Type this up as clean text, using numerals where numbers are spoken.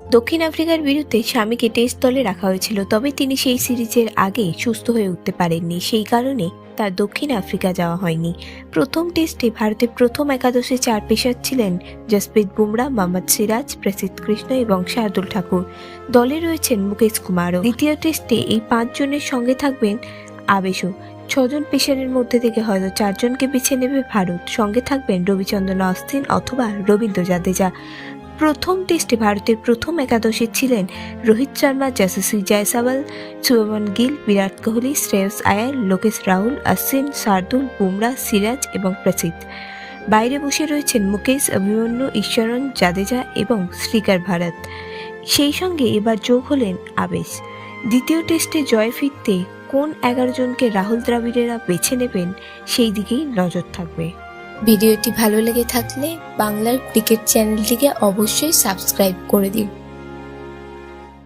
দক্ষিণ আফ্রিকার বিরুদ্ধে স্বামীকে টেস্ট দলে রাখা হয়েছিল, তবে তিনি সেই সিরিজের আগে সুস্থ হয়ে উঠতে পারেননি। সেই কারণে তার দক্ষিণ আফ্রিকা যাওয়া হয়নি। প্রথম টেস্টে ভারতের প্রথম একাদশে 4 পেসার ছিলেন জসপ্রীত বুমরা, মোহাম্মদ সিরাজ, প্রসিদ্ধ কৃষ্ণ এবং শার্দুল ঠাকুর। দলে রয়েছেন মুকেশ কুমারও। দ্বিতীয় টেস্টে এই 5 জনের সঙ্গে থাকবেন আবেশও। 6 জন পেসারের মধ্যে থেকে হয়তো 4 জনকে বেছে নেবে ভারত। সঙ্গে থাকবেন রবিচন্দ্রন অশ্বিন অথবা রবীন্দ্র জাদেজা। প্রথম টেস্টে ভারতের প্রথম একাদশে ছিলেন রোহিত শর্মা, যশস্বী জয়সওয়াল, শুভমন গিল, বিরাট কোহলি, শ্রেয়স আয়ার, লোকেশ রাহুল, অশ্বিন, শার্দুল, বুমরা, সিরাজ এবং প্রসিদ্ধ। বাইরে বসে রয়েছেন মুকেশ, অভিমন্যু, ঈশ্বরন, জাদেজা এবং শ্রীকার ভারত। সেই সঙ্গে এবার যোগ হলেন আবেশ। দ্বিতীয় টেস্টে জয় ফিরতে কোন 11 জনকে রাহুল দ্রাবিড়েরা বেছে নেবেন সেই দিকেই নজর থাকবে। ভিডিওটি ভালো লেগে থাকলে বাংলার ক্রিকেট চ্যানেলটিকে অবশ্যই সাবস্ক্রাইব করে দিন।